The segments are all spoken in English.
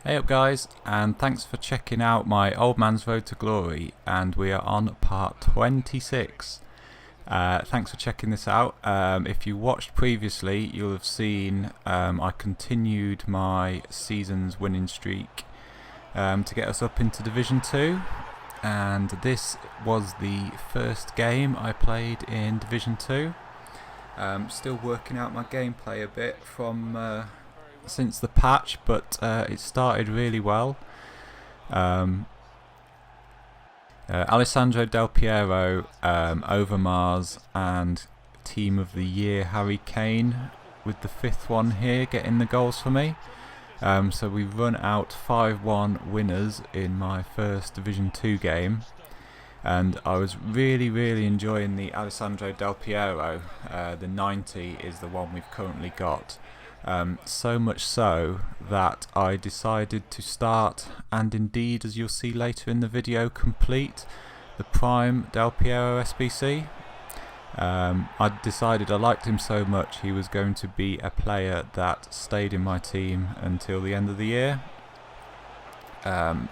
Hey up guys, and thanks for checking out my Old Man's Road to Glory, and we are on part 26. Thanks for checking this out. If you watched previously, you'll have seen I continued my season's winning streak to get us up into Division 2, and this was the first game I played in Division 2. Still working out my gameplay a bit from since the patch, but it started really well. Alessandro Del Piero, Overmars, and Team of the Year Harry Kane with the fifth one here getting the goals for me. So we run out 5-1 winners in my first Division 2 game, and I was really enjoying the Alessandro Del Piero. The 90 is the one we've currently got. So much so that I decided to start, and indeed, as you'll see later in the video, complete the Prime Del Piero SBC. I decided I liked him so much he was going to be a player that stayed in my team until the end of the year.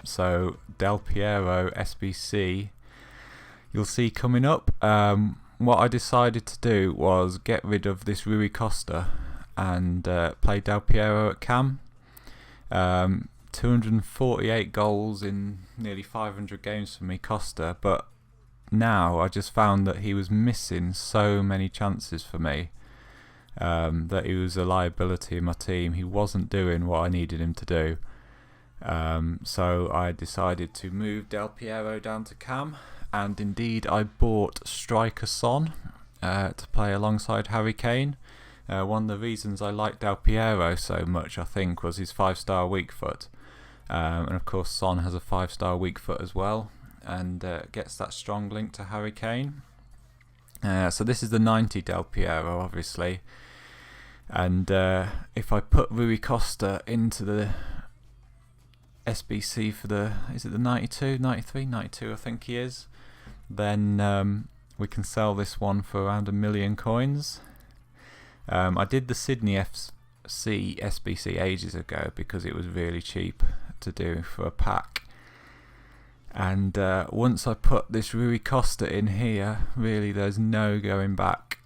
So Del Piero SBC you'll see coming up. What I decided to do was get rid of this Rui Costa and play Del Piero at Cam. 248 goals in nearly 500 games for me, Costa, but now I just found that he was missing so many chances for me, that he was a liability in my team. He wasn't doing what I needed him to do, so I decided to move Del Piero down to Cam, and indeed I bought striker Son to play alongside Harry Kane. One of the reasons I liked Del Piero so much, I think, was his 5-star weak foot, and of course Son has a 5-star weak foot as well, and gets that strong link to Harry Kane. So this is the 90 Del Piero, obviously, and if I put Rui Costa into the SBC for the, is it the 92, 93, 92 I think he is, then we can sell this one for around 1 million coins. I did the Sydney FC SBC ages ago because it was really cheap to do for a pack, and once I put this Rui Costa in here, really there's no going back,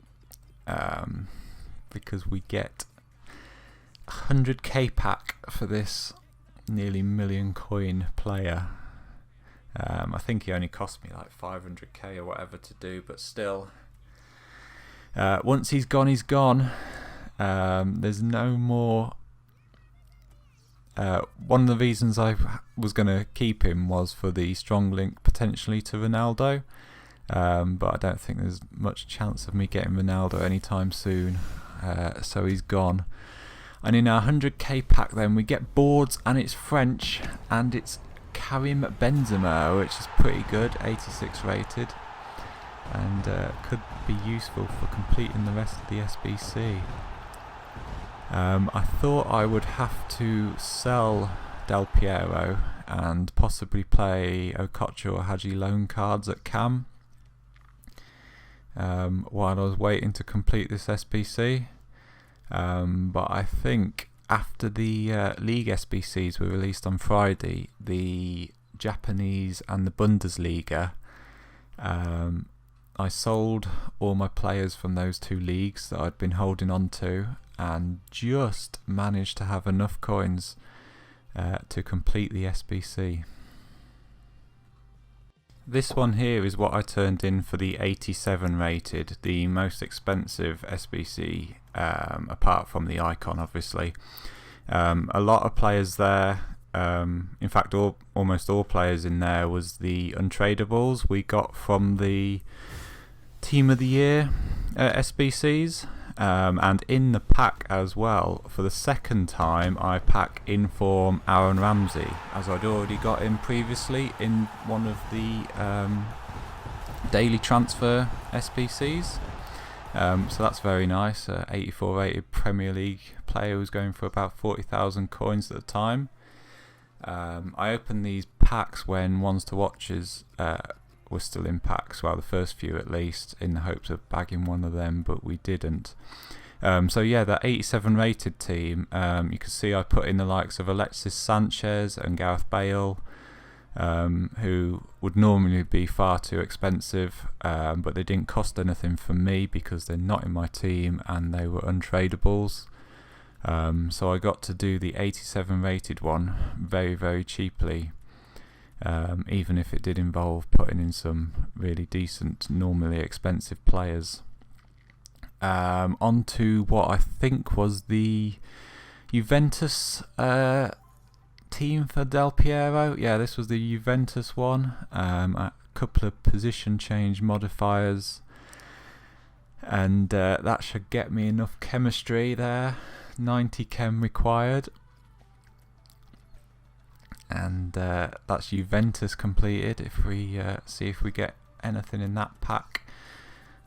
because we get a 100k pack for this nearly 1 million coin player. I think he only cost me like 500k or whatever to do, but still. Once he's gone, he's gone. There's no more. One of the reasons I was going to keep him was for the strong link potentially to Ronaldo, but I don't think there's much chance of me getting Ronaldo anytime soon, so he's gone. And in our 100k pack then we get boards, and it's French, and it's Karim Benzema, which is pretty good, 86 rated, and could be useful for completing the rest of the SBC. I thought I would have to sell Del Piero and possibly play Okocha or Hadji loan cards at Cam while I was waiting to complete this SBC, but I think after the League SBCs were released on Friday, the Japanese and the Bundesliga, I sold all my players from those two leagues that I'd been holding on to, and just managed to have enough coins to complete the SBC. This one here is what I turned in for the 87 rated, the most expensive SBC, apart from the icon obviously. A lot of players there, in fact almost all players in there was the untradables we got from the Team of the Year SBCs, and in the pack as well, for the second time I pack inform Aaron Ramsey, as I'd already got him previously in one of the daily transfer SBCs, so that's very nice. 84 rated Premier League player who's going for about 40,000 coins at the time. I opened these packs when ones to watches were still in packs, well the first few at least, in the hopes of bagging one of them, but we didn't. So yeah, that 87 rated team, you can see I put in the likes of Alexis Sanchez and Gareth Bale, who would normally be far too expensive, but they didn't cost anything for me because they're not in my team and they were untradables. So I got to do the 87 rated one very, very cheaply, even if it did involve putting in some really decent, normally expensive players. On to what I think was the Juventus team for Del Piero. Yeah, this was the Juventus one. A couple of position change modifiers, and that should get me enough chemistry there. 90 chem required, and that's Juventus completed. If we see if we get anything in that pack.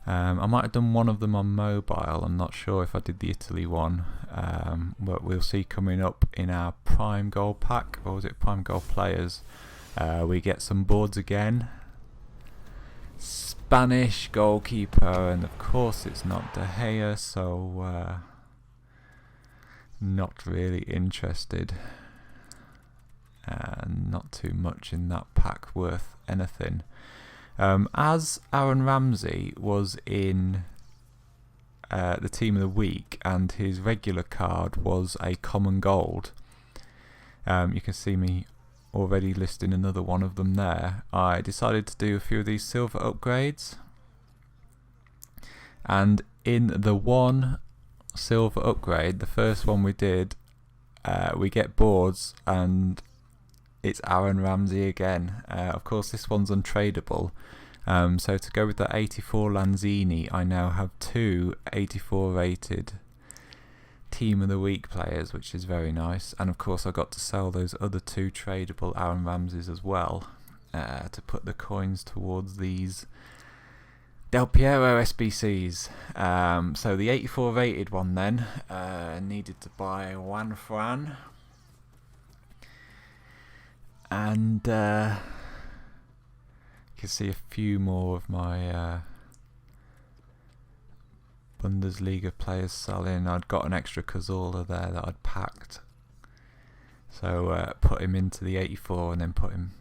I might have done one of them on mobile. I'm not sure if I did the Italy one, but we'll see coming up in our Prime Gold pack, or was it Prime Gold Players? We get some boards again. Spanish goalkeeper, and of course it's not De Gea, so not really interested. Not too much in that pack worth anything. As Aaron Ramsey was in the team of the week and his regular card was a common gold, you can see me already listing another one of them there. I decided to do a few of these silver upgrades, and in the one silver upgrade, the first one we did, we get boards and it's Aaron Ramsey again. Of course this one's untradeable, so to go with the 84 Lanzini, I now have two 84 rated team of the week players, which is very nice. And of course I got to sell those other two tradable Aaron Ramseys as well, to put the coins towards these Del Piero SBCs. So the 84 rated one then, needed to buy Juan Fran. And you can see a few more of my Bundesliga players selling. I'd got an extra Cazorla there that I'd packed, so put him into the 84 and then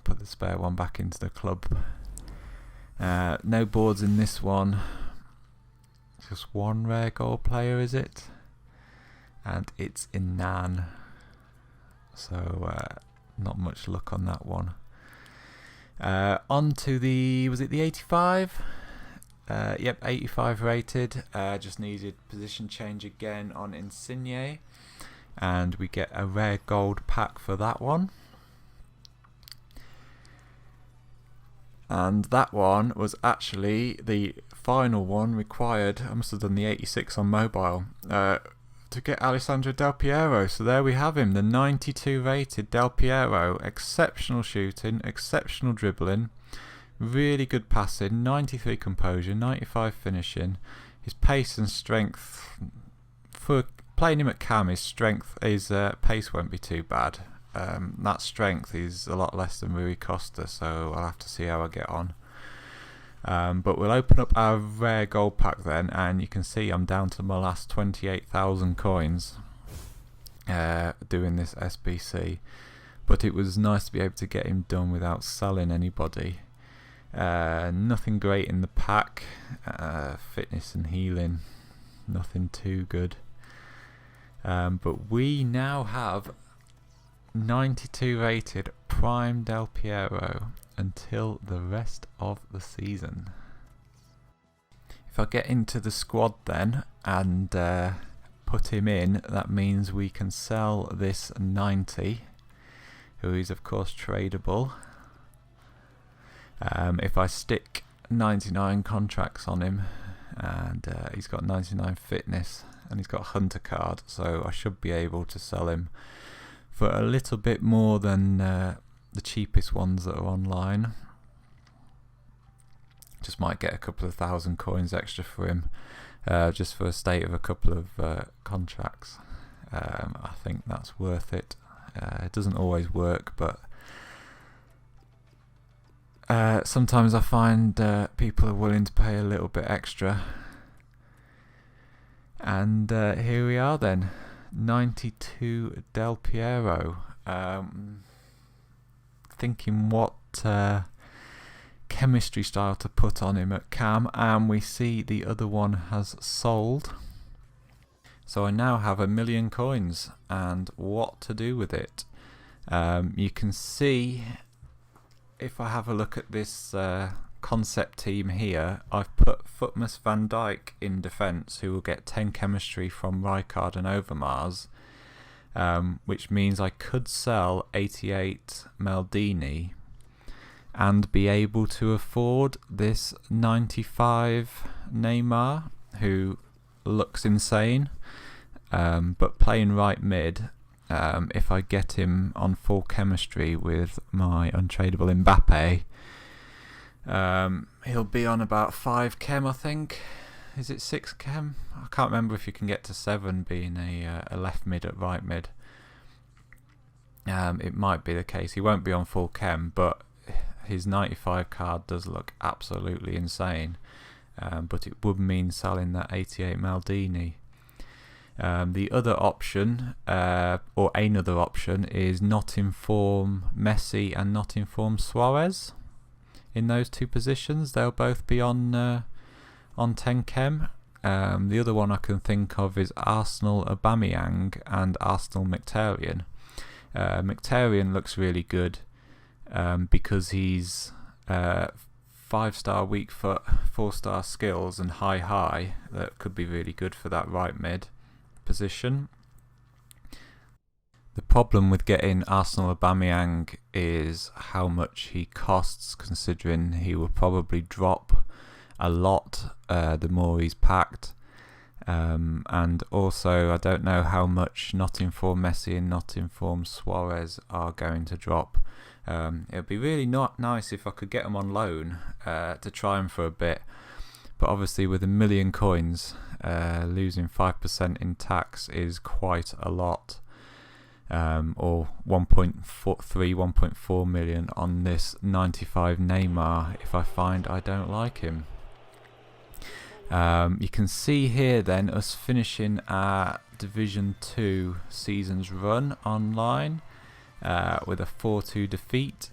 put the spare one back into the club. No boards in this one, just one rare gold player, is it? And it's Inan, so not much luck on that one. On to the, was it the 85? Yep, 85 rated. Just needed position change again on Insigne, and we get a rare gold pack for that one. And that one was actually the final one required. I must have done the 86 on mobile to get Alessandro Del Piero. So there we have him, the 92 rated Del Piero. Exceptional shooting, exceptional dribbling, really good passing, 93 composure, 95 finishing. His pace and strength, for playing him at cam, his pace won't be too bad. That strength is a lot less than Rui Costa, so I'll have to see how I get on. But we'll open up our rare gold pack then, and you can see I'm down to my last 28,000 coins doing this SBC. But it was nice to be able to get him done without selling anybody. Nothing great in the pack. Fitness and healing, nothing too good. But we now have 92 rated Prime Del Piero until the rest of the season. If I get into the squad then and put him in, that means we can sell this 90, who is of course tradable. If I stick 99 contracts on him, and he's got 99 fitness and he's got a hunter card, so I should be able to sell him for a little bit more than the cheapest ones that are online. Just might get a couple of thousand coins extra for him, just for a state of a couple of contracts. I think that's worth it. It doesn't always work, but sometimes I find people are willing to pay a little bit extra. And here we are then, 92 Del Piero. Thinking what chemistry style to put on him at cam, and we see the other one has sold. So I now have 1 million coins, and what to do with it. You can see, if I have a look at this concept team here, I've put Futmas Van Dijk in defence, who will get 10 chemistry from Rijkaard and Overmars, which means I could sell 88 Maldini and be able to afford this 95 Neymar, who looks insane, but playing right mid, if I get him on full chemistry with my untradeable Mbappe, he'll be on about 5 chem, I think. Is it 6 chem? I can't remember if you can get to 7 being a left mid at right mid. It might be the case. He won't be on full chem, but his 95 card does look absolutely insane. But it would mean selling that 88 Maldini. The other option, or another option, is not inform Messi and not inform Suarez. In those two positions, they'll both be on 10 chem. The other one I can think of is Arsenal Aubameyang and Arsenal Mkhitaryan. Mkhitaryan looks really good because he's 5-star weak foot, 4-star skills and high. That could be really good for that right mid position. The problem with getting Arsenal Aubameyang is how much he costs, considering he will probably drop a lot the more he's packed. And also I don't know how much not informed Messi and not informed Suarez are going to drop. It would be really not nice if I could get them on loan to try them for a bit, but obviously with 1 million coins, losing 5% in tax is quite a lot. Or 1.4 million on this 95 Neymar if I find I don't like him. You can see here then us finishing our Division 2 season's run online with a 4-2 defeat,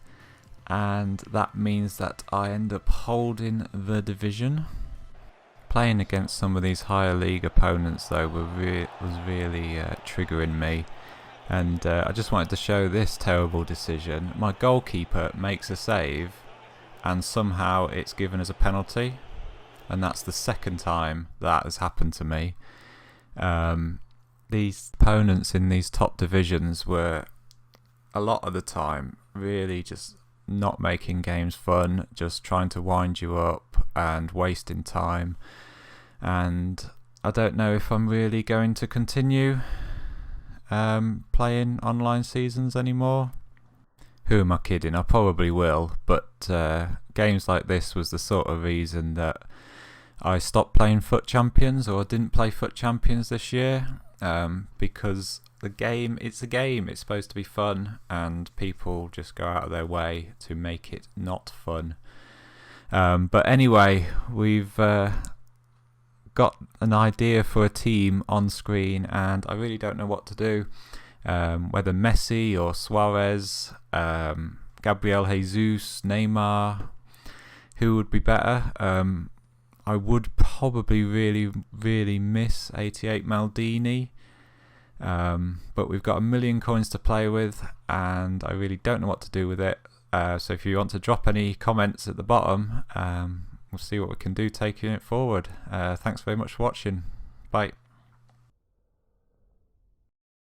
and that means that I end up holding the division. Playing against some of these higher league opponents though was really triggering me, and I just wanted to show this terrible decision. My goalkeeper makes a save and somehow it's given as a penalty, and that's the second time that has happened to me. These opponents in these top divisions were a lot of the time really just not making games fun, just trying to wind you up and wasting time, and I don't know if I'm really going to continue playing online seasons anymore. Who am I kidding? I probably will, but games like this was the sort of reason that I stopped playing Foot Champions, or didn't play Foot Champions this year, because it's a game, it's supposed to be fun, and people just go out of their way to make it not fun. But anyway, we've got an idea for a team on screen, and I really don't know what to do. Whether Messi or Suarez, Gabriel Jesus, Neymar, who would be better? I would probably really miss 88 Maldini, but we've got 1 million coins to play with, and I really don't know what to do with it. So if you want to drop any comments at the bottom, we'll see what we can do taking it forward. Thanks very much for watching. Bye.